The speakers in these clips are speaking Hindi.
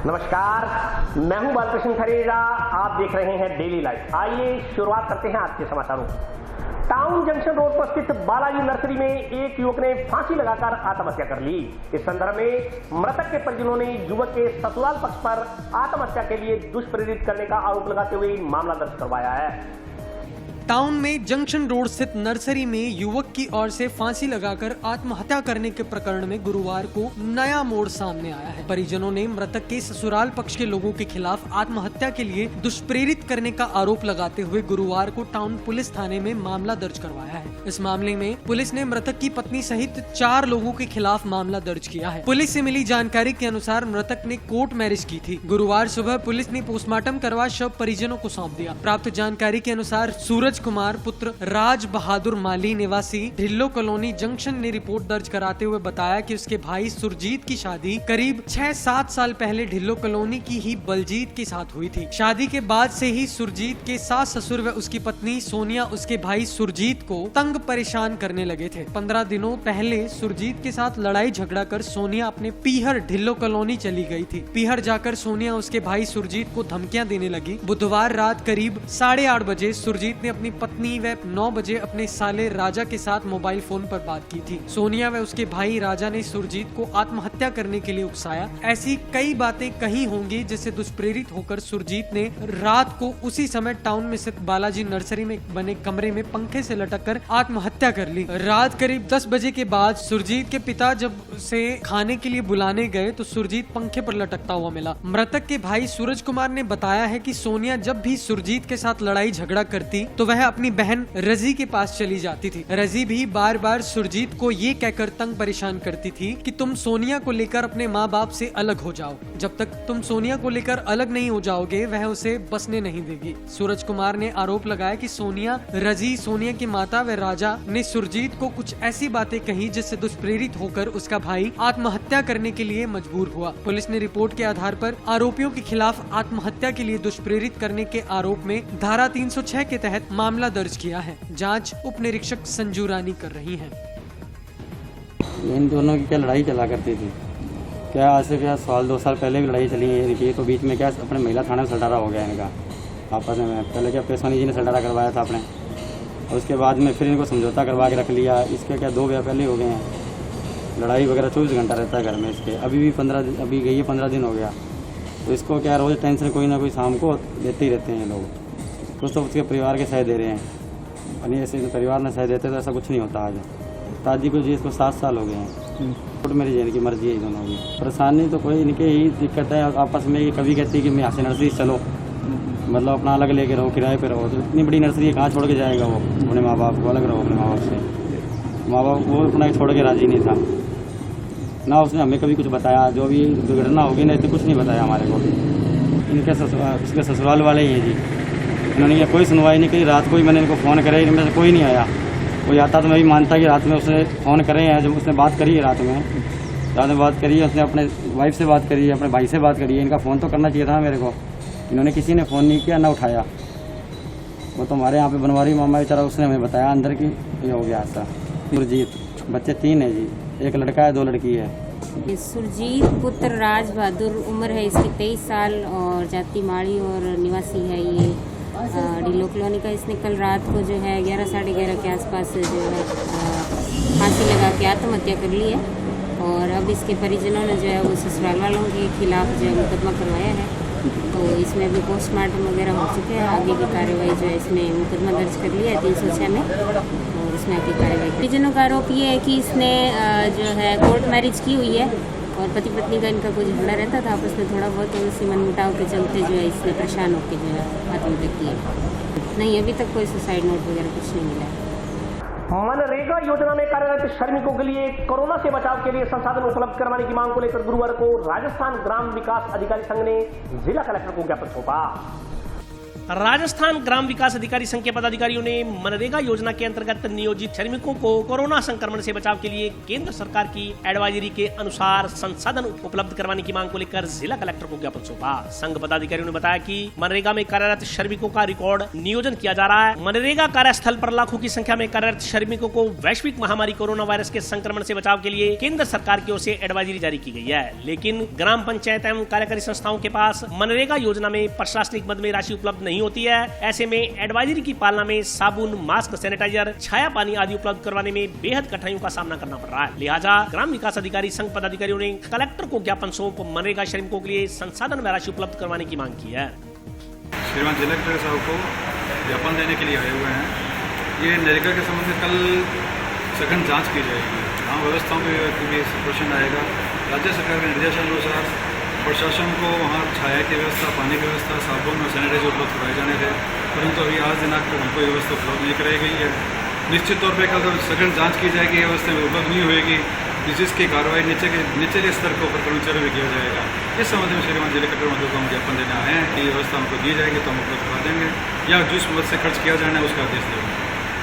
नमस्कार, मैं हूं बालकृष्ण खरेजा। आप देख रहे हैं डेली लाइफ। आइए शुरुआत करते हैं आज के समाचारों। टाउन जंक्शन रोड पर स्थित बालाजी नर्सरी में एक युवक ने फांसी लगाकर आत्महत्या कर ली। इस संदर्भ में मृतक के परिजनों ने युवक के ससुराल पक्ष पर आत्महत्या के लिए दुष्प्रेरित करने का आरोप लगाते हुए मामला दर्ज करवाया है। टाउन में जंक्शन रोड स्थित नर्सरी में युवक की ओर से फांसी लगाकर आत्महत्या करने के प्रकरण में गुरुवार को नया मोड़ सामने आया है। परिजनों ने मृतक के ससुराल पक्ष के लोगों के खिलाफ आत्महत्या के लिए दुष्प्रेरित करने का आरोप लगाते हुए गुरुवार को टाउन पुलिस थाने में मामला दर्ज करवाया है। इस मामले में पुलिस ने मृतक की पत्नी सहित 4 लोगों के खिलाफ मामला दर्ज किया है। पुलिस से मिली जानकारी के अनुसार मृतक ने कोर्ट मैरिज की थी। गुरुवार सुबह पुलिस ने पोस्टमार्टम करवा शव परिजनों को सौंप दिया। प्राप्त जानकारी के अनुसार सूरज कुमार पुत्र राज बहादुर माली निवासी ढिल्लो कॉलोनी जंक्शन ने रिपोर्ट दर्ज कराते हुए बताया कि उसके भाई सुरजीत की शादी करीब 6-7 साल पहले ढिल्लो कॉलोनी की ही बलजीत के साथ हुई थी। शादी के बाद से ही सुरजीत के सास ससुर व उसकी पत्नी सोनिया उसके भाई सुरजीत को तंग परेशान करने लगे थे। 15 दिनों पहले सुरजीत के साथ लड़ाई झगड़ा कर सोनिया अपने पीहर ढिल्लो कॉलोनी चली गई थी। पीहर जाकर सोनिया उसके भाई सुरजीत को धमकियां देने लगी। बुधवार रात करीब 8:30 बजे सुरजीत ने अपनी पत्नी व 9 बजे अपने साले राजा के साथ मोबाइल फोन पर बात की थी। सोनिया व उसके भाई राजा ने सुरजीत को आत्महत्या करने के लिए उकसाया। ऐसी कई बातें कही होंगी जिससे दुष्प्रेरित होकर सुरजीत ने रात को उसी समय टाउन में स्थित बालाजी नर्सरी में बने कमरे में पंखे से लटककर आत्महत्या कर ली। रात करीब 10 बजे के बाद सुरजीत के पिता जब उसे खाने के लिए बुलाने गए तो सुरजीत पंखे पर लटकता हुआ मिला। मृतक के भाई सूरज कुमार ने बताया है कि सोनिया जब भी सुरजीत के साथ लड़ाई झगड़ा करती तो वह अपनी बहन रजी के पास चली जाती थी। रजी भी बार बार सुरजीत को ये कहकर तंग परेशान करती थी कि तुम सोनिया को लेकर अपने माँ बाप से अलग हो जाओ। जब तक तुम सोनिया को लेकर अलग नहीं हो जाओगे वह उसे बसने नहीं देगी। सूरज कुमार ने आरोप लगाया कि सोनिया, रजी, सोनिया की माता व राजा ने सुरजीत को कुछ ऐसी बातें कही जिससे दुष्प्रेरित होकर उसका भाई आत्महत्या करने के लिए मजबूर हुआ। पुलिस ने रिपोर्ट के आधार पर आरोपियों के खिलाफ आत्महत्या के लिए दुष्प्रेरित करने के आरोप में धारा 306 के तहत मामला दर्ज किया है। जांच उप निरीक्षक संजू रानी कर रही हैं। इन दोनों की क्या लड़ाई चला करती थी, क्या आज से क्या 1-2 साल पहले भी लड़ाई चली है इनकी। तो बीच में क्या अपने महिला थाने में सलटारा हो गया इनका आपस में। पहले क्या पेशवानी जी ने सलटारा करवाया था अपने, और उसके बाद में फिर इनको समझौता करवा के रख लिया। इसके क्या 2 ब्याह पहले हो गए हैं। लड़ाई वगैरह 24 घंटा रहता है घर में इसके। अभी भी 15 दिन, अभी गई है 15 दिन हो गया। तो इसको क्या रोज़ टेंशन कोई ना कोई शाम को देते ही रहते हैं लोग। कुछ तो उसके परिवार के सह दे रहे हैं, और ऐसे परिवार ने सह देते तो ऐसा कुछ नहीं होता। आज दादी को जी इसको 7 साल हो गए हैं। कोर्ट मेरी इनकी मर्जी है दोनों की। परेशानी तो कोई इनके ही दिक्कत है आपस में। कभी कहती है कि मैं यहाँ से नर्सरी चलो, मतलब अपना अलग लेके रहो, किराए पे रहो। तो इतनी बड़ी नर्सरी है, कहाँ छोड़ के जाएगा वो अपने माँ बाप को। अलग रहो अपने माँ बाप से। माँ बाप वो अपना छोड़ के राजी नहीं था ना। उसने हमें कभी कुछ बताया, जो भी दुर्घटना होगी ना, इतने कुछ नहीं बताया हमारे को। इनके उसके ससुराल वाले ही हैं जी। इन्होंने कोई सुनवाई नहीं करी। रात को ही मैंने इनको फ़ोन करे, इनमें से कोई नहीं आया। कोई आता तो मैं भी मानता कि रात में उसने फ़ोन करे हैं। जब उसने बात करी है रात में बात करी है, उसने अपने वाइफ से बात करी है, अपने भाई से बात करी है। इनका फ़ोन तो करना चाहिए था मेरे को। इन्होंने किसी ने फ़ोन नहीं किया, ना उठाया। वो तो हमारे यहाँ पे बनवारी मामा बेचारा, उसने हमें बताया अंदर की ये हो गया ऐसा। सुरजीत, बच्चे 3 हैं जी, 1 लड़का है 2 लड़की है। सुरजीत पुत्र राज बहादुर, उम्र है इसकी 23 साल और जाति माड़ी और निवासी है ये ढिल्लो कॉलोनी का। इसने कल रात को जो है 11 साढ़े 11 के आसपास जो है फांसी लगा के आत्महत्या कर ली है। और अब इसके परिजनों ने जो है वो ससुराल वालों के खिलाफ जो है मुकदमा करवाया है। तो इसमें भी पोस्टमार्टम वगैरह हो चुके हैं। आगे की कार्रवाई जो है इसमें मुकदमा दर्ज कर लिया है 306 में, और उसमें आगे कार्रवाई। परिजनों का आरोप ये है कि इसने जो है कोर्ट मैरिज की हुई है और पति पत्नी का इनका कुछ झगड़ा रहता था आपस में थोड़ा बहुत, और उसी मनमुटाव के चलते जो है इसने परेशान होकर जो है आत्महत्या की है। नहीं, अभी तक कोई सुसाइड नोट वगैरह कुछ नहीं मिला है। मनरेगा योजना में कार्यरत श्रमिकों के लिए कोरोना से बचाव के लिए संसाधन उपलब्ध करवाने की मांग को लेकर गुरुवार को राजस्थान ग्राम विकास अधिकारी संघ ने जिला कलेक्टर को ज्ञापन सौंपा। राजस्थान ग्राम विकास अधिकारी संघ के पदाधिकारियों ने मनरेगा योजना के अंतर्गत नियोजित श्रमिकों को कोरोना संक्रमण से बचाव के लिए केंद्र सरकार की एडवाइजरी के अनुसार संसाधन उपलब्ध करवाने की मांग को लेकर जिला कलेक्टर को ज्ञापन सौंपा। संघ पदाधिकारियों ने बताया कि मनरेगा में कार्यरत श्रमिकों का रिकॉर्ड नियोजन किया जा रहा है। मनरेगा कार्यस्थल पर लाखों की संख्या में कार्यरत श्रमिकों को वैश्विक महामारी कोरोना वायरस के संक्रमण से बचाव के लिए केंद्र सरकार की ओर से एडवाइजरी जारी की गई है, लेकिन ग्राम पंचायत एवं कार्यकारी संस्थाओं के पास मनरेगा योजना में प्रशासनिक मद में राशि उपलब्ध नहीं होती है। ऐसे में एडवाइजरी की पालना में साबुन, मास्क, सैनिटाइजर, छाया पानी आदि उपलब्ध करवाने में बेहद कठिनाइयों का सामना करना पड़ रहा है। लिहाजा ग्राम विकास अधिकारी संघ पदाधिकारियों ने कलेक्टर को ज्ञापन सौंप मनरेगा श्रमिकों के लिए संसाधन व राशि उपलब्ध करवाने की मांग की है। श्रीमान जिला कलेक्टर साहब को ज्ञापन देने के लिए आए हुए हैं। ये नरेगा के संबंध में कल सघन जांच की जाएगी। हाँ, व्यवस्थाओं पर भी प्रश्न आएगा। राज्य सरकार के निर्देशानुसार प्रशासन को वहाँ छाया की व्यवस्था, पानी की व्यवस्था, साबुन और सैनिटाइजर उपलब्ध कराए जाने थे, परंतु अभी आज दिनांक तक हमको व्यवस्था उपलब्ध नहीं कराई गई है। निश्चित तौर पर कल सघन जांच की जाएगी, व्यवस्था उपलब्ध नहीं होगी जिसकी कार्रवाई नीचे स्तर के ऊपर कर्मचारियों में किया जाएगा। इस संबंध में श्रीमान जिला कलेक्टर महोदय को हम ज्ञापन देने आए हैं कि व्यवस्था हमको दी जाएगी तो हम उपलब्ध करा देंगे, या जिस मद से खर्च किया जाना है उसका आदेश देंगे।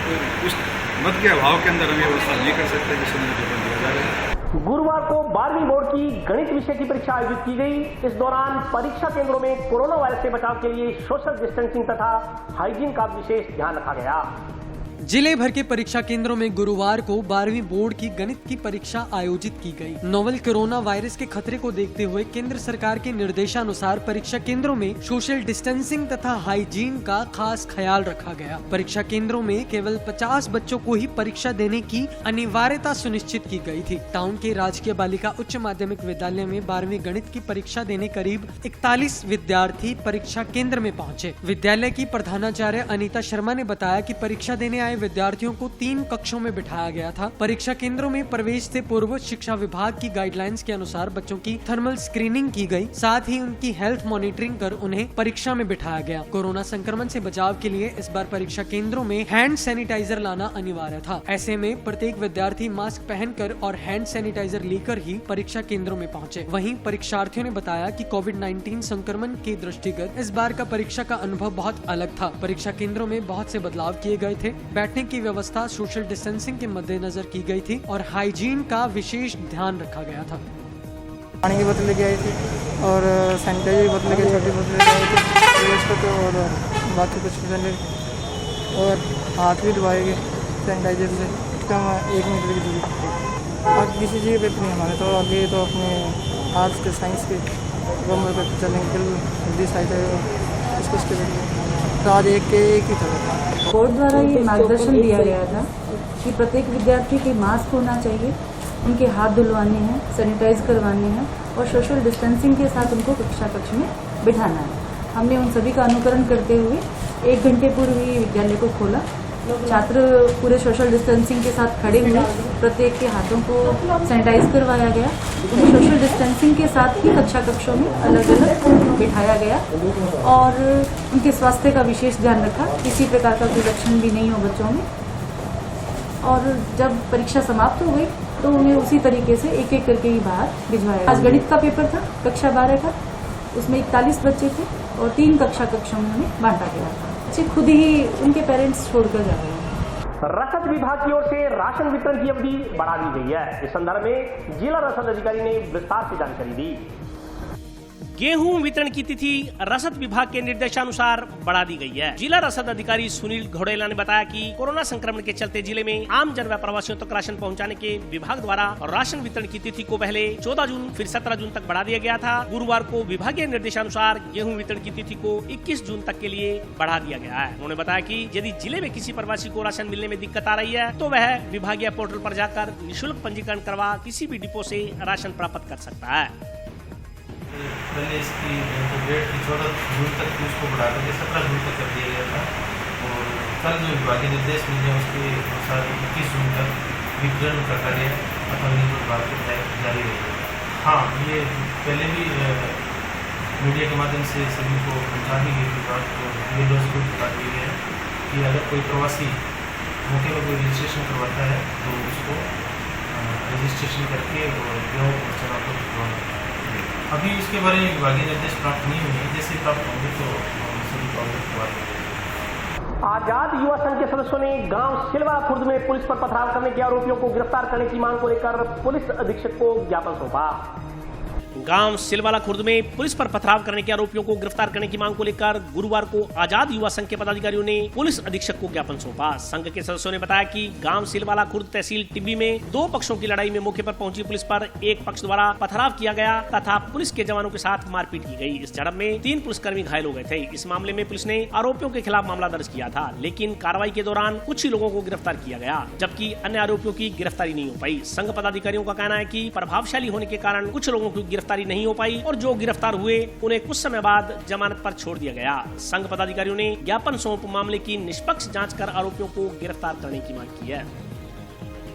तो उस मद के अभाव के अंदर हम ये व्यवस्था नहीं कर सकते जिस संबंध में ज्ञापन दिया जा रहा है। गुरुवार को 12वीं बोर्ड की गणित विषय की परीक्षा आयोजित की गई। इस दौरान परीक्षा केंद्रों में कोरोना वायरस से बचाव के लिए सोशल डिस्टेंसिंग तथा हाइजीन का विशेष ध्यान रखा गया। जिले भर के परीक्षा केंद्रों में गुरुवार को 12वीं बोर्ड की गणित की परीक्षा आयोजित की गई। नोवेल कोरोना वायरस के खतरे को देखते हुए केंद्र सरकार के निर्देशानुसार परीक्षा केंद्रों में सोशल डिस्टेंसिंग तथा हाइजीन का खास ख्याल रखा गया। परीक्षा केंद्रों में केवल 50 बच्चों को ही परीक्षा देने की अनिवार्यता सुनिश्चित की गई थी। टाउन के राजकीय बालिका उच्च माध्यमिक विद्यालय में 12वीं गणित की परीक्षा देने करीब 41 विद्यार्थी परीक्षा केंद्र में पहुँचे। विद्यालय की प्रधानाचार्य अनीता शर्मा ने बताया कि परीक्षा देने आए विद्यार्थियों को 3 कक्षों में बिठाया गया था। परीक्षा केंद्रों में प्रवेश से पूर्व शिक्षा विभाग की गाइडलाइंस के अनुसार बच्चों की थर्मल स्क्रीनिंग की गई, साथ ही उनकी हेल्थ मॉनिटरिंग कर उन्हें परीक्षा में बिठाया गया। कोरोना संक्रमण से बचाव के लिए इस बार परीक्षा केंद्रों में हैंड सैनिटाइजर लाना अनिवार्य था। ऐसे में प्रत्येक विद्यार्थी मास्क पहनकर और हैंड सैनिटाइजर लेकर ही परीक्षा केंद्रों में पहुंचे। वहीं परीक्षार्थियों ने बताया कि कोविड-19 संक्रमण के दृष्टिगत इस बार का परीक्षा का अनुभव बहुत अलग था। परीक्षा केंद्रों में बहुत से बदलाव किए गए थे। बैठने की व्यवस्था सोशल डिस्टेंसिंग के मद्देनजर की गई थी और हाइजीन का विशेष ध्यान रखा गया था। पानी की बोतल लेके आई थी और सैनिटाइजर की बोतल लेके, छोटी बोतल लेके आई थी और बाकी कुछ और हाथ भी धोए गए सैनिटाइजर से कम 1 मीटर की दूरी। और किसी चीज़ पे नहीं हमारे तो आगे तो अपने आर्ट्स के साइंस के गवर्नमेंट पर चलेंगे बिल्कुल इसके तो आज एक ही था। बोर्ड द्वारा ये मार्गदर्शन दिया गया था कि प्रत्येक विद्यार्थी के मास्क होना चाहिए, उनके हाथ धुलवाने हैं, सैनिटाइज करवाने हैं और सोशल डिस्टेंसिंग के साथ उनको कक्षा कक्ष में बिठाना है। हमने उन सभी का अनुकरण करते हुए 1 घंटे पूर्व ही विद्यालय को खोला। छात्र पूरे सोशल डिस्टेंसिंग के साथ खड़े हुए, प्रत्येक के हाथों को सैनिटाइज करवाया गया। उन्हें सोशल डिस्टेंसिंग के साथ ही कक्षा कक्षों में अलग अलग बिठाया गया और उनके स्वास्थ्य का विशेष ध्यान रखा, किसी प्रकार का कोई लक्षण भी नहीं हो बच्चों में। और जब परीक्षा समाप्त हो गई तो उन्हें उसी तरीके से एक एक करके ही बाहर भिजवाया। आज गणित का पेपर था कक्षा 12 का, उसमें 41 बच्चे थे और 3 कक्षा कक्षों में उन्हें बांटा गया था। बच्चे खुद ही उनके पेरेंट्स छोड़कर जा रहे हैं। रसद विभाग की ओर से राशन वितरण की अवधि बढ़ा दी गई है। इस संदर्भ में जिला रसद अधिकारी ने विस्तार से जानकारी दी। गेहूं वितरण की तिथि रसद विभाग के निर्देशानुसार बढ़ा दी गई है। जिला रसद अधिकारी सुनील घोड़ेला ने बताया कि कोरोना संक्रमण के चलते जिले में आम जन व प्रवासियों तक राशन पहुंचाने के विभाग द्वारा राशन वितरण की तिथि को पहले 14 जून फिर 17 जून तक बढ़ा दिया गया था। गुरुवार को विभागीय निर्देशानुसार गेहूं वितरण की तिथि को 21 जून तक के लिए बढ़ा दिया गया है। उन्होंने बताया कि यदि जिले में किसी प्रवासी को राशन मिलने में दिक्कत आ रही है तो वह विभागीय पोर्टल पर जाकर निःशुल्क पंजीकरण करवा किसी भी डिपो से राशन प्राप्त कर सकता है। पहले इसकी डेट की 14 जून तक उसको बढ़ा करके 17 जून तक कर दिया गया था और कल जो विभागीय निर्देश मिले उसके अनुसार 21 जून तक वितरण का कार्य अपनी विभाग के तहत जारी रहेगा। हाँ, ये पहले भी मीडिया के माध्यम से सभी को जानकारी गई विभाग को ये लोग को बता दिए गए कि अगर कोई प्रवासी मौके पर कोई रजिस्ट्रेशन करवाता है तो उसको रजिस्ट्रेशन करके और गेहूँ और चना को भिजवाना। अभी इसके बारे में विभागीय निर्देश प्राप्त नहीं हुए, जैसे प्राप्त होंगे तो सभी कांग्रेस को हाथ मिलेगी। आजाद युवा संघ के सदस्यों ने गांव सिलवाड़ा खुर्द में पुलिस पर पथराव करने के आरोपियों को गिरफ्तार करने की मांग को लेकर पुलिस अधीक्षक को ज्ञापन सौंपा। गांव सिलवाड़ा खुर्द में पुलिस पर पथराव करने के आरोपियों को गिरफ्तार करने की मांग को लेकर गुरुवार को आजाद युवा संघ के पदाधिकारियों ने पुलिस अधीक्षक को ज्ञापन सौंपा। संघ के सदस्यों ने बताया कि गांव सिलवाड़ा खुर्द तहसील टिब्बी में दो पक्षों की लड़ाई में मौके पर पहुंची पुलिस पर एक पक्ष द्वारा पथराव किया गया तथा पुलिस के जवानों के साथ मारपीट की गई। इस झड़प में 3 पुलिसकर्मी घायल हो गए थे। इस मामले में पुलिस ने आरोपियों के खिलाफ मामला दर्ज किया था, लेकिन कार्रवाई के दौरान कुछ ही लोगों को गिरफ्तार किया गया, जबकि अन्य आरोपियों की गिरफ्तारी नहीं हो पाई। संघ पदाधिकारियों का कहना है कि प्रभावशाली होने के कारण कुछ लोगों की गिरफ्तारी नहीं हो पाई और जो गिरफ्तार हुए उन्हें कुछ समय बाद जमानत पर छोड़ दिया गया। संघ पदाधिकारियों ने ज्ञापन सौंप मामले की निष्पक्ष जांच कर आरोपियों को गिरफ्तार करने की मांग की है।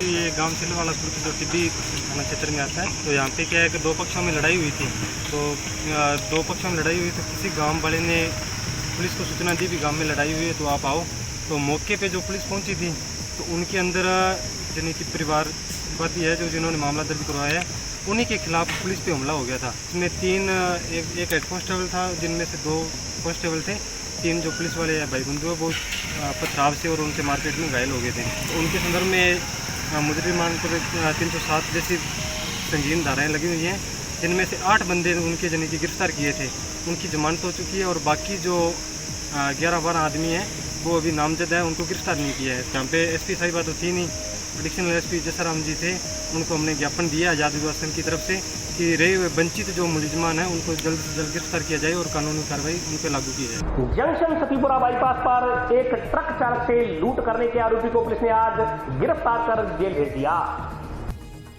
ये गांव सिलवाड़ा खुर्द जो टिब्बी थाना क्षेत्र में आता है, तो यहाँ पे क्या है कि 2 पक्षों में लड़ाई हुई थी। तो 2 पक्षों में लड़ाई हुई तो किसी गांव वाले ने पुलिस को सूचना दी भी गांव में लड़ाई हुई है तो आप आओ। तो मौके पे जो पुलिस पहुंची थी तो उनके अंदर यानी कि परिवारवादी है जो जिन्होंने मामला दर्ज करवाया है, उन्हीं के खिलाफ पुलिस पे हमला हो गया था। इसमें 3 एक हेड कांस्टेबल था, जिनमें से 2 कांस्टेबल थे। 3 जो पुलिस वाले भाई बंधु है वो पथराव से और उनसे मारपीट में घायल हो गए थे। तो उनके संदर्भ में मुजरिमान पर 307 जैसी संगीन धाराएं लगी हुई हैं, जिनमें से 8 बंदे उनके यानी कि गिरफ्तार किए थे। उनकी जमानत हो चुकी है और बाकी जो 11-12 आदमी हैं वो अभी नामजद है, उनको गिरफ्तार नहीं किया है। जहाँ पे एसपी साहिबा तो थी नहीं, एडिशनल एसपी जसराम जी थे, उनको हमने ज्ञापन दिया आजाद युवा संघ की तरफ से कि रहे हुए वंचित जो मुलजमान है उनको जल्द से जल्द गिरफ्तार किया जाए और कानूनी कार्रवाई उन पर लागू की जाए। जंक्शन सतीपुरा बाईपास पर एक ट्रक चालक से लूट करने के आरोपी को पुलिस ने आज गिरफ्तार कर जेल भेज दिया।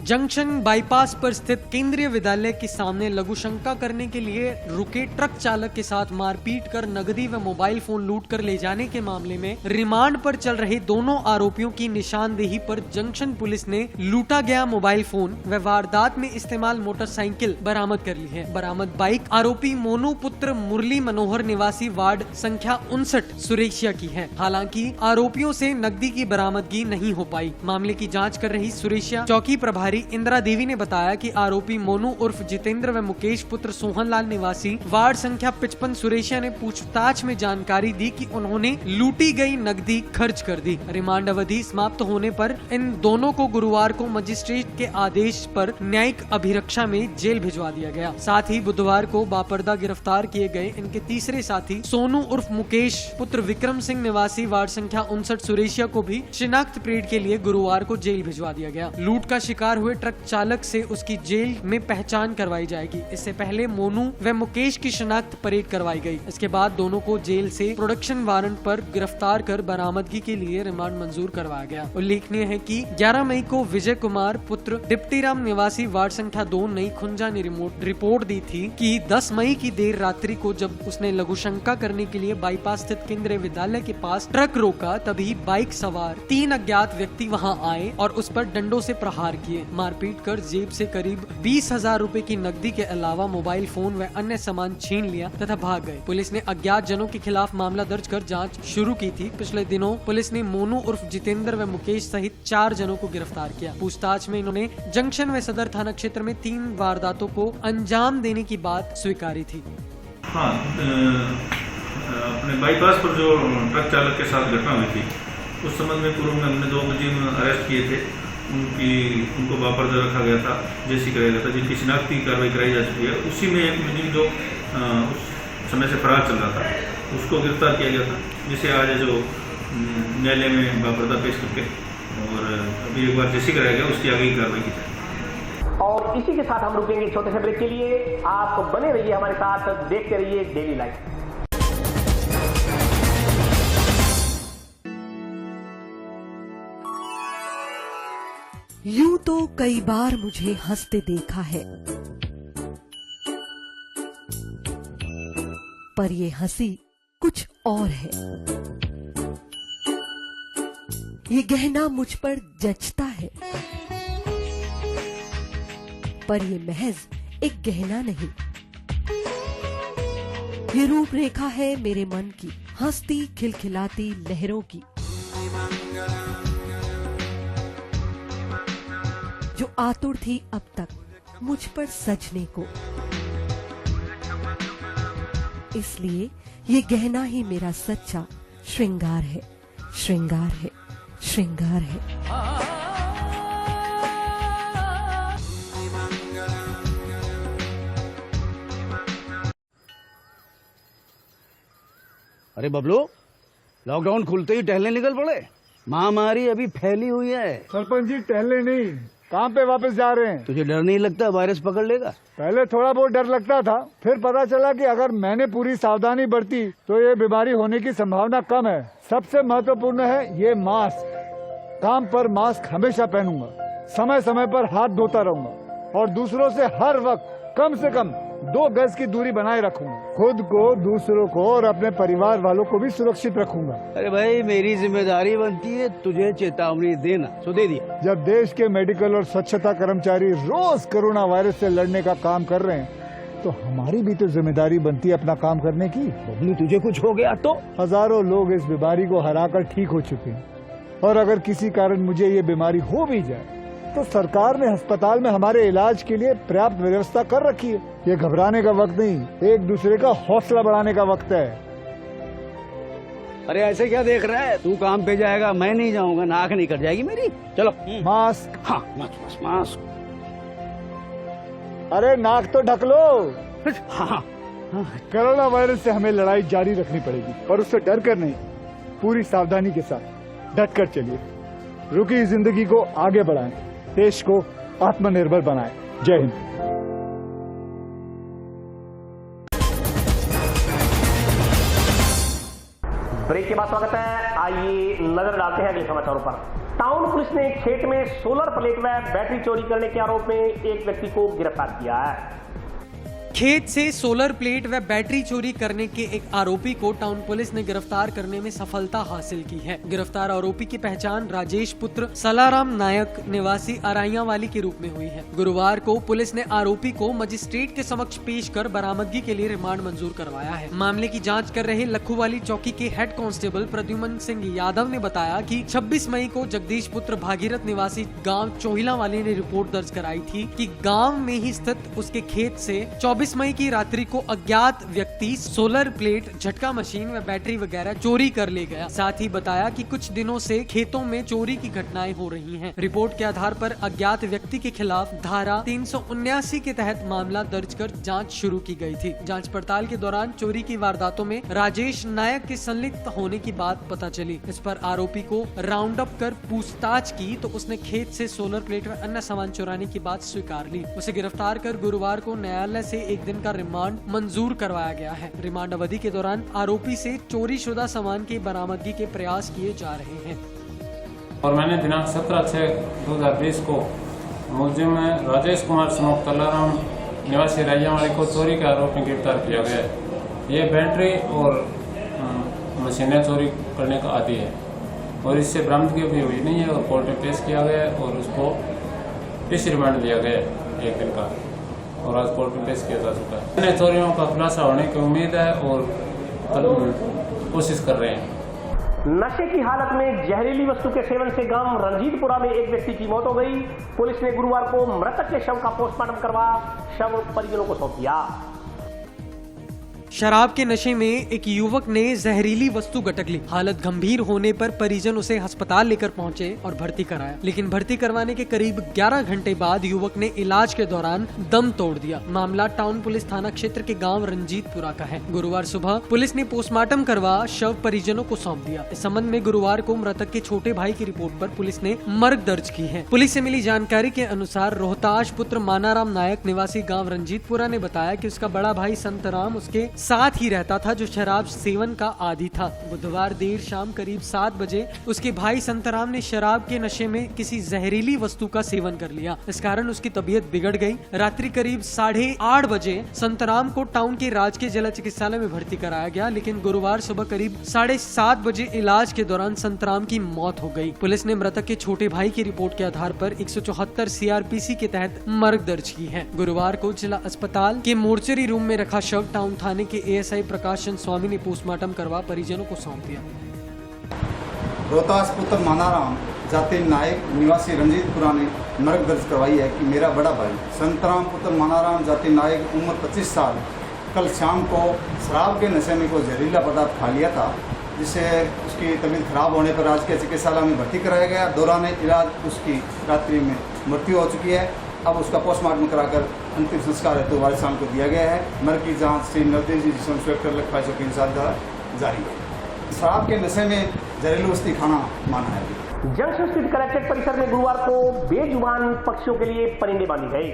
जंक्शन बाईपास पर स्थित केंद्रीय विद्यालय के सामने लघु शंका करने के लिए रुके ट्रक चालक के साथ मारपीट कर नकदी व मोबाइल फोन लूट कर ले जाने के मामले में रिमांड पर चल रहे दोनों आरोपियों की निशानदेही पर जंक्शन पुलिस ने लूटा गया मोबाइल फोन व वारदात में इस्तेमाल मोटरसाइकिल बरामद कर ली है। बरामद बाइक आरोपी मोनू पुत्र मुरली मनोहर निवासी वार्ड संख्या 59 सुरेशिया की है। हालांकि आरोपियों से नकदी की बरामदगी नहीं हो पाई। मामले की जाँच कर रही सुरेशिया चौकी प्रभारी इंदिरा देवी ने बताया कि आरोपी मोनू उर्फ जितेंद्र व मुकेश पुत्र सोहनलाल निवासी वार्ड संख्या 55 सुरेशिया ने पूछताछ में जानकारी दी कि उन्होंने लूटी गई नकदी खर्च कर दी। रिमांड अवधि समाप्त होने पर इन दोनों को गुरुवार को मजिस्ट्रेट के आदेश पर न्यायिक अभिरक्षा में जेल भिजवा दिया गया। साथ ही बुधवार को बापर्दा गिरफ्तार किए गए इनके तीसरे साथी सोनू उर्फ मुकेश पुत्र विक्रम सिंह निवासी वार्ड संख्या 59 सुरेशिया को भी शिनाख्त परेड के लिए गुरुवार को जेल भिजवा दिया गया। लूट का शिकार हुए ट्रक चालक से उसकी जेल में पहचान करवाई जाएगी। इससे पहले मोनू व मुकेश की शिनाख्त परेड करवाई गई। इसके बाद दोनों को जेल से प्रोडक्शन वारंट पर गिरफ्तार कर बरामदगी के लिए रिमांड मंजूर करवाया गया। उल्लेखनीय है कि 11 मई को विजय कुमार पुत्र डिप्टीराम निवासी वार्ड संख्या 2 नई खुंजा ने रिपोर्ट दी थी कि 10 मई की देर रात्रि को जब उसने लघु शंका करने के लिए बाईपास स्थित केंद्रीय विद्यालय के पास ट्रक रोका, तभी बाइक सवार 3 अज्ञात व्यक्ति वहां आए और उस पर डंडों से प्रहार किए। मारपीट कर जेब से करीब 20,000 रुपए की नकदी के अलावा मोबाइल फोन व अन्य सामान छीन लिया तथा भाग गए। पुलिस ने अज्ञात जनों के खिलाफ मामला दर्ज कर जांच शुरू की थी। पिछले दिनों पुलिस ने मोनू उर्फ जितेंद्र व मुकेश सहित 4 जनों को गिरफ्तार किया। पूछताछ में इन्होंने जंक्शन व सदर थाना क्षेत्र में 3 वारदातों को अंजाम देने की बात स्वीकारी थी। हाँ, अपने बाईपास पर जो ट्रक चालक के साथ घटना हुई थी उस संबंध में पूर्व में हमने 2 मुलजिम अरेस्ट किए थे। उनको बापर्दा रखा गया था, जेसी कराया गया था, जिनकी शिनाख्ती कार्रवाई कराई जा चुकी है। उसी में एक मुलजिम जो उस समय से फरार चल रहा था उसको गिरफ्तार किया गया था, जिसे आज जो न्यायालय में बापर्दा पेश करके और अभी एक बार जेसी कराया गया, उसकी आगे की कार्रवाई की जाए। और इसी के साथ हम रुकेंगे छोटे से ब्रेक के लिए। आप बने रहिए हमारे साथ, देखते रहिए डेली लाइफ। यूं तो कई बार मुझे हंसते देखा है, पर ये हंसी कुछ और है। ये गहना मुझ पर जचता है, पर ये महज एक गहना नहीं। ये रूपरेखा है मेरे मन की, हंसती खिलखिलाती लहरों की, जो आतुर थी अब तक मुझ पर सजने को। इसलिए ये गहना ही मेरा सच्चा श्रृंगार है, श्रृंगार है, श्रृंगार है। अरे बबलू, लॉकडाउन खुलते ही टहलने निकल पड़े। महामारी अभी फैली हुई है। सरपंच जी टहलने नहीं, काम पे वापस जा रहे हैं। तुझे डर नहीं लगता वायरस पकड़ लेगा? पहले थोड़ा बहुत डर लगता था, फिर पता चला कि अगर मैंने पूरी सावधानी बरती तो ये बीमारी होने की संभावना कम है। सबसे महत्वपूर्ण है ये मास्क। काम पर मास्क हमेशा पहनूंगा, समय समय पर हाथ धोता रहूंगा और दूसरों से हर वक्त कम से कम 2 गज की दूरी बनाए रखूंगा। खुद को, दूसरों को और अपने परिवार वालों को भी सुरक्षित रखूंगा। अरे भाई, मेरी जिम्मेदारी बनती है तुझे चेतावनी देना, तो दे दिया। जब देश के मेडिकल और स्वच्छता कर्मचारी रोज कोरोना वायरस से लड़ने का काम कर रहे हैं तो हमारी भी तो जिम्मेदारी बनती है अपना काम करने की। बबलू, तुझे कुछ हो गया तो? हजारों लोग इस बीमारी को हराकर ठीक हो चुके हैं और अगर किसी कारण मुझे ये बीमारी हो भी जाए तो सरकार ने अस्पताल में हमारे इलाज के लिए पर्याप्त व्यवस्था कर रखी है। ये घबराने का वक्त नहीं, एक दूसरे का हौसला बढ़ाने का वक्त है। अरे ऐसे क्या देख रहा है? तू काम पे जाएगा, मैं नहीं जाऊंगा, नाक नहीं कट जाएगी मेरी। चलो मास्क। हाँ, मास्क। अरे नाक तो ढक लो। हाँ। कोरोना वायरस से हमें लड़ाई जारी रखनी पड़ेगी और उससे डर कर नहीं, पूरी सावधानी के साथ डट कर चलिए। रुकी जिंदगी को आगे बढ़ाएं, देश को आत्मनिर्भर बनाएं। जय हिंद। ब्रेक के बाद स्वागत है। आइए नजर डालते हैं अगले समाचारों पर। टाउन पुलिस ने खेत में सोलर प्लेट व बैटरी चोरी करने के आरोप में एक व्यक्ति को गिरफ्तार किया है। खेत से सोलर प्लेट व बैटरी चोरी करने के एक आरोपी को टाउन पुलिस ने गिरफ्तार करने में सफलता हासिल की है। गिरफ्तार आरोपी की पहचान राजेश पुत्र सलाराम नायक निवासी अराइयावाली के रूप में हुई है। गुरुवार को पुलिस ने आरोपी को मजिस्ट्रेट के समक्ष पेश कर बरामदगी के लिए रिमांड मंजूर करवाया है। मामले की जाँच कर रहे लखूवाली चौकी के हेड कांस्टेबल प्रद्युमन सिंह यादव ने बताया कि 26 मई को जगदीश पुत्र भागीरथ निवासी गाँव चोहिला वाले ने रिपोर्ट दर्ज कराई थी कि गाँव में ही स्थित उसके खेत से 24 मई की रात्रि को अज्ञात व्यक्ति सोलर प्लेट, झटका मशीन व बैटरी वगैरह चोरी कर ले गया। साथ ही बताया कि कुछ दिनों से खेतों में चोरी की घटनाएं हो रही हैं। रिपोर्ट के आधार पर अज्ञात व्यक्ति के खिलाफ धारा 379 के तहत मामला दर्ज कर जांच शुरू की गई थी। जांच पड़ताल के दौरान चोरी की वारदातों में राजेश नायक के संलिप्त होने की बात पता चली। इस पर आरोपी को राउंड अप कर पूछताछ की तो उसने खेत से सोलर प्लेट व अन्य सामान चुराने की बात स्वीकार ली। उसे गिरफ्तार कर गुरुवार को न्यायालय से एक दिन का रिमांड मंजूर करवाया गया है। रिमांड अवधि के दौरान आरोपी से चोरी शुदा सामान की बरामदगी के प्रयास किए जा रहे हैं। और मैंने दिनांक 17/6/2020 को मुलजिम राजेश कुमार सनोक तलाराम निवासी राइयावाली को चोरी के आरोप में गिरफ्तार किया गया है। ये बैटरी और मशीनें चोरी करने का आदी है और इससे बरामदगी भी हुई नहीं है और कोर्ट में पेश किया गया है और उसको इस रिमांड दिया गया है 1 दिन का और आज कोर्ट में पेश किया जा चुका है। अन्य चोरियों का खुलासा होने की उम्मीद है और कोशिश कर रहे हैं। नशे की हालत में जहरीली वस्तु के सेवन से गांव रंजीतपुरा में एक व्यक्ति की मौत हो गई। पुलिस ने गुरुवार को मृतक के शव का पोस्टमार्टम करवा शव परिजनों को सौंप दिया। शराब के नशे में एक युवक ने जहरीली वस्तु गटक ली। हालत गंभीर होने पर परिजन उसे अस्पताल लेकर पहुंचे और भर्ती कराया, लेकिन भर्ती करवाने के करीब 11 घंटे बाद युवक ने इलाज के दौरान दम तोड़ दिया। मामला टाउन पुलिस थाना क्षेत्र के गांव रंजीतपुरा का है। गुरुवार सुबह पुलिस ने पोस्टमार्टम करवा शव परिजनों को सौंप दिया। इस संबंध में गुरुवार को मृतक के छोटे भाई की रिपोर्ट पर पुलिस ने मर्ग दर्ज की है। पुलिस से मिली जानकारी के अनुसार रोहताश पुत्र मानाराम नायक निवासी गाँव रंजीतपुरा ने बताया कि उसका बड़ा भाई संतराम उसके साथ ही रहता था जो शराब सेवन का आदी था। बुधवार देर शाम करीब 7 बजे उसके भाई संतराम ने शराब के नशे में किसी जहरीली वस्तु का सेवन कर लिया। इस कारण उसकी तबीयत बिगड़ गई। रात्रि करीब 8:30 बजे संतराम को टाउन के राजकीय जिला चिकित्सालय में भर्ती कराया गया, लेकिन गुरुवार सुबह करीब 7:30 बजे इलाज के दौरान संतराम की मौत हो गई। पुलिस ने मृतक के छोटे भाई की रिपोर्ट के आधार पर 174 CRPC के तहत मर्ग दर्ज की है। गुरुवार को जिला अस्पताल के मोर्चरी रूम में रखा शव टाउन थाने के ASI प्रकाशन स्वामी ने पोस्टमार्टम करवा परिजनों को सौंप दिया। रोहतास पुत्र मानाराम जाति नायक निवासी रंजीतपुरा ने मर्ग दर्ज करवाई है कि मेरा बड़ा भाई संतराम पुत्र मानाराम जाति नायक उम्र 25 साल कल शाम को शराब के नशे में कोई जहरीला पदार्थ खा लिया था, जिससे उसकी तबीयत खराब होने पर आज के चिकित्सालय में भर्ती कराया गया। दौरान इलाज उसकी रात्रि में मृत्यु हो चुकी है। अब उसका पोस्टमार्टम कराकर अंतिम संस्कार हेतु वारिसान को दिया गया है। मर की जाँच श्री नवदेव जी इंस्पेक्टर लखपत शौकीन साहब द्वारा जारी है। शराब के नशे में जहरीली वस्तु खाना माना है। जंक्शन स्थित कलेक्ट्रेट परिसर में गुरुवार को बेजुबान पक्षियों के लिए परिंदे बांधे गए।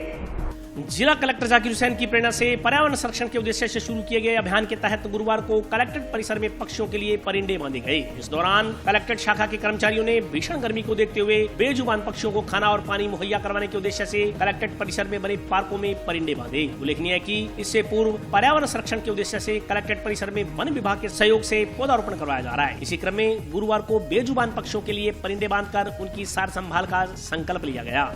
जिला कलेक्टर जाकिर हुसैन की प्रेरणा से पर्यावरण संरक्षण के उद्देश्य से शुरू किए गए अभियान के तहत गुरुवार को कलेक्ट्रेट परिसर में पक्षियों के लिए परिंदे बांधे गए। इस दौरान कलेक्ट्रेट शाखा के कर्मचारियों ने भीषण गर्मी को देखते हुए बेजुबान पक्षियों को खाना और पानी मुहैया करवाने के उद्देश्य से कलेक्ट्रेट परिसर में बने पार्कों में परिंदे बांधे। उल्लेखनीय है कि इससे पूर्व पर्यावरण संरक्षण के उद्देश्य से कलेक्ट्रेट परिसर में वन विभाग के सहयोग से पौधारोपण करवाया जा रहा है। इसी क्रम में गुरुवार को बेजुबान पक्षियों के लिए परिंदे बांधकर उनकी सार संभाल का संकल्प लिया गया।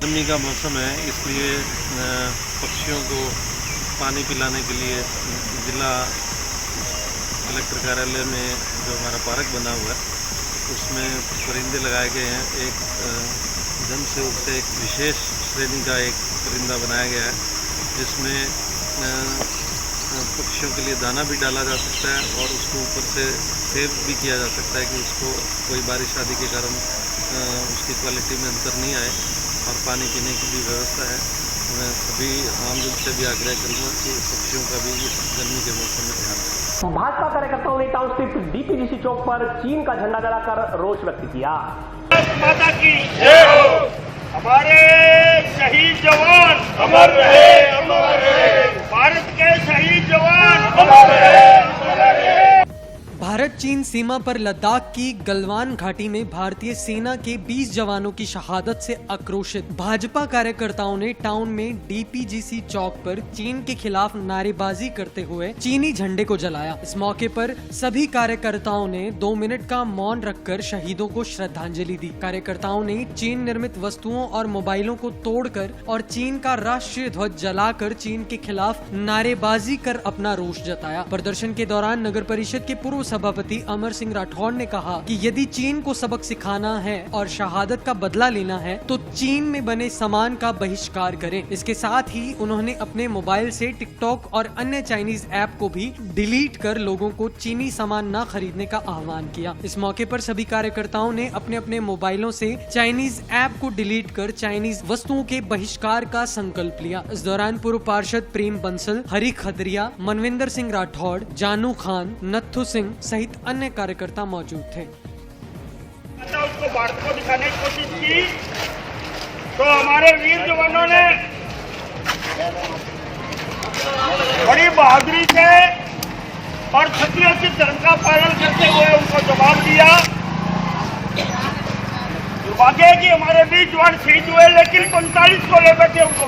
गर्मी का मौसम है, इसलिए पक्षियों को पानी पिलाने के लिए जिला कलेक्टर कार्यालय में जो हमारा पार्क बना हुआ है उसमें परिंदे लगाए गए हैं। एक जन से उससे एक विशेष श्रेणी का एक परिंदा बनाया गया है, जिसमें पक्षियों के लिए दाना भी डाला जा सकता है और उसको ऊपर से सेव भी किया जा सकता है कि उसको कोई बारिश आदि के कारण उसकी क्वालिटी में अंतर नहीं आए। और पानी पीने की भी व्यवस्था है। मैं सभी आमजन से भी आग्रह करूँगा कि पक्षियों का भी इस गर्मी के मौसम में ध्यान रखें। भाजपा कार्यकर्ताओं ने टाउन स्थित डीपीजीसी चौक पर चीन का झंडा जलाकर रोष व्यक्त किया। माता की जय हो। हमारे शहीद जवान अमर रहे, अमर रहे। भारत के शहीद जवान अमर रहे, अमर रहे। भारत चीन सीमा पर लद्दाख की गलवान घाटी में भारतीय सेना के 20 जवानों की शहादत से आक्रोशित भाजपा कार्यकर्ताओं ने टाउन में डीपीजीसी चौक पर चीन के खिलाफ नारेबाजी करते हुए चीनी झंडे को जलाया। इस मौके पर सभी कार्यकर्ताओं ने 2 मिनट का मौन रखकर शहीदों को श्रद्धांजलि दी। कार्यकर्ताओं ने चीन निर्मित वस्तुओं और मोबाइलों को तोड़कर और चीन का राष्ट्रीय ध्वज जलाकर चीन के खिलाफ नारेबाजी कर अपना रोष जताया। प्रदर्शन के दौरान नगर परिषद के पूर्व सभापति अमर सिंह राठौड़ ने कहा कि यदि चीन को सबक सिखाना है और शहादत का बदला लेना है तो चीन में बने सामान का बहिष्कार करें। इसके साथ ही उन्होंने अपने मोबाइल से टिकटॉक और अन्य चाइनीज ऐप को भी डिलीट कर लोगों को चीनी सामान न खरीदने का आह्वान किया। इस मौके पर सभी कार्यकर्ताओं ने अपने अपने मोबाइलों से चाइनीज ऐप को डिलीट कर चाइनीज वस्तुओं के बहिष्कार का संकल्प लिया। इस दौरान पूर्व पार्षद प्रेम बंसल, हरी खदरिया, मनविंदर सिंह राठौड़, जानू खान, नत्थु सिंह सहित अन्य कार्यकर्ता मौजूद थे। उसको भारत को दिखाने की कोशिश की तो हमारे वीर जवानों ने बड़ी बहादुरी से और क्षत्रियों धर्म का पालन करते हुए उनको जवाब दिया। दुर्भाग्य है कि हमारे 20 जवान शहीद हुए, लेकिन 45 को ले बैठे उनको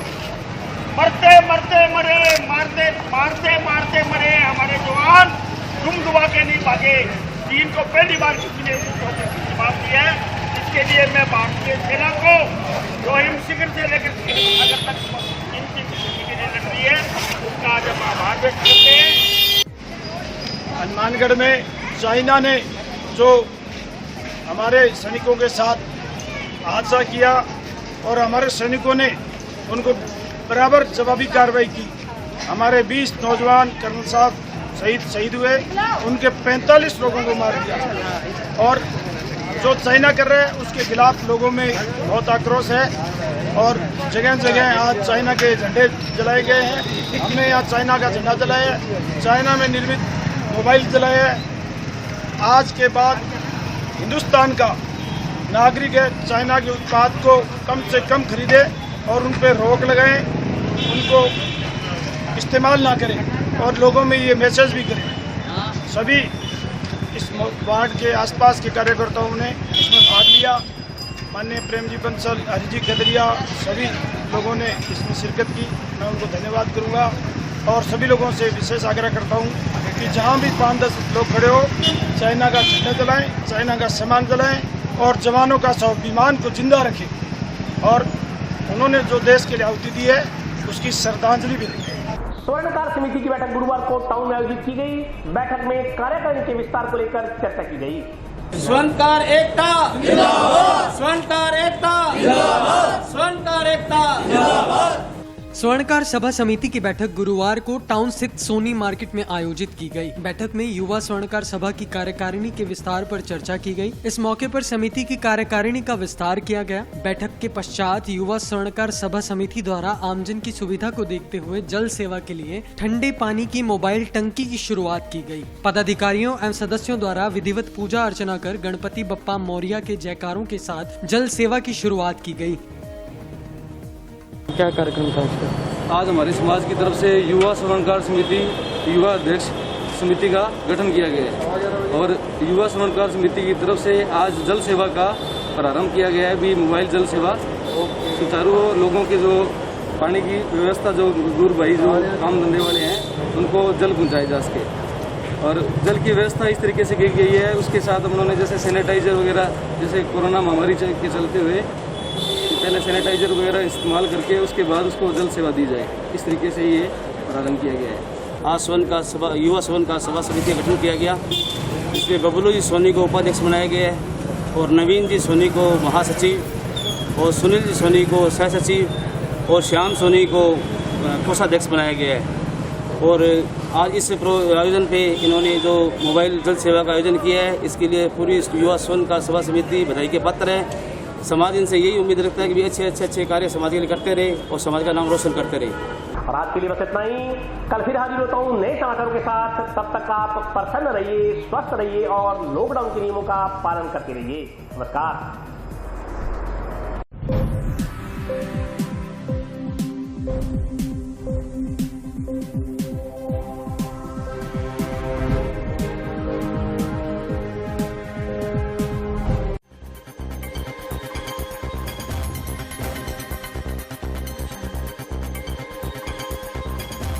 मरते मरते मरे, मारते मारते मारते मरे। हमारे जवान तुम दुआ के नहीं भागे। चीन को पहली बार किसी ने जवाब दिया है। इसके लिए मैं भारतीय सेना को जो हिमशिखर से लेकर अगर तक इनकी के लिए लड़ रही है उसका आज हम आभार व्यक्त करते हैं। हनुमानगढ़ में चाइना ने जो हमारे सैनिकों के साथ हादसा किया और हमारे सैनिकों ने उनको बराबर जवाबी कार्रवाई की। हमारे 20 नौजवान कर्नल साहब शहीद हुए, उनके 45 लोगों को मार दिया। और जो चाइना कर रहे हैं उसके खिलाफ लोगों में बहुत आक्रोश है और जगह जगह आज चाइना के झंडे जलाए गए हैं। हमने यहाँ चाइना का झंडा जलाया है, चाइना में निर्मित मोबाइल जलाया है। आज के बाद हिंदुस्तान का नागरिक है चाइना के उत्पाद को कम से कम खरीदे और उन पर रोक लगाएं, उनको इस्तेमाल ना करें और लोगों में ये मैसेज भी करें। सभी इस वार्ड के आसपास के कार्यकर्ताओं ने इसमें भाग लिया। माननीय प्रेम जी बंसल, हरिजी खदरिया, सभी लोगों ने इसमें शिरकत की। मैं उनको धन्यवाद करूंगा और सभी लोगों से विशेष आग्रह करता हूं कि जहां भी 5-10 लोग खड़े हो, चाइना का झंडा जलाएं, चाइना का सामान जलाएं और जवानों का स्वाभिमान को जिंदा रखें और उन्होंने जो देश के लिए आहुति दी है उसकी श्रद्धांजलि भी दें। स्वर्णकार समिति की बैठक गुरुवार को टाउन में आयोजित की गई। बैठक में कार्यकारिणी के विस्तार को लेकर चर्चा की गई। स्वर्णकार एकता जिंदाबाद, स्वर्णकार एकता जिंदाबाद, स्वर्णकार एकता जिंदाबाद। स्वर्णकार सभा समिति की बैठक गुरुवार को टाउन स्थित सोनी मार्केट में आयोजित की गई। बैठक में युवा स्वर्णकार सभा की कार्यकारिणी के विस्तार पर चर्चा की गई। इस मौके पर समिति की कार्यकारिणी का विस्तार किया गया। बैठक के पश्चात युवा स्वर्णकार सभा समिति द्वारा आमजन की सुविधा को देखते हुए जल सेवा के लिए ठंडे पानी की मोबाइल टंकी की शुरुआत की गई। पदाधिकारियों एवं सदस्यों द्वारा विधिवत पूजा अर्चना कर गणपति बप्पा मौर्य के जयकारों के साथ जल सेवा की शुरुआत की गई। क्या कार्यक्रम था उसका? आज हमारे समाज की तरफ से युवा स्वर्णकार समिति युवा अध्यक्ष समिति का गठन किया गया है और युवा स्वर्णकार समिति की तरफ से आज जल सेवा का प्रारंभ किया गया है। भी मोबाइल जल सेवा सुचारू लोगों के जो पानी की व्यवस्था जो दूर भाई जो काम धंधे वाले हैं उनको जल पहुँचाया जा सके और जल की व्यवस्था इस तरीके से की गई है। उसके साथ हम उन्होंने जैसे सैनिटाइजर वगैरह जैसे कोरोना महामारी के चलते हुए पहले सैनिटाइजर वगैरह इस्तेमाल करके उसके बाद उसको जल सेवा दी जाए, इस तरीके से ये प्रारंभ किया गया है। आज युवा स्वर्णकार सभा समिति का गठन किया गया। इसमें बबलू जी सोनी को उपाध्यक्ष बनाया गया है और नवीन जी सोनी को महासचिव और सुनील जी सोनी को सह सचिव और श्याम सोनी को कोषाध्यक्ष बनाया गया है। और आज इस आयोजन पे इन्होंने जो मोबाइल जल सेवा का आयोजन किया है, इसके लिए पूरी युवा स्वर्णकार सभा समिति बधाई के पात्र है। समाज इनसे यही उम्मीद रखता है कि भी अच्छे कार्य समाज के लिए करते रहे और समाज का नाम रोशन करते रहे। और आज के लिए बस इतना ही। कल फिर हाजिर होता हूँ नए समाचारों के साथ। तब तक आप प्रसन्न रहिए, स्वस्थ रहिए और लॉकडाउन के नियमों का पालन करते रहिए। नमस्कार।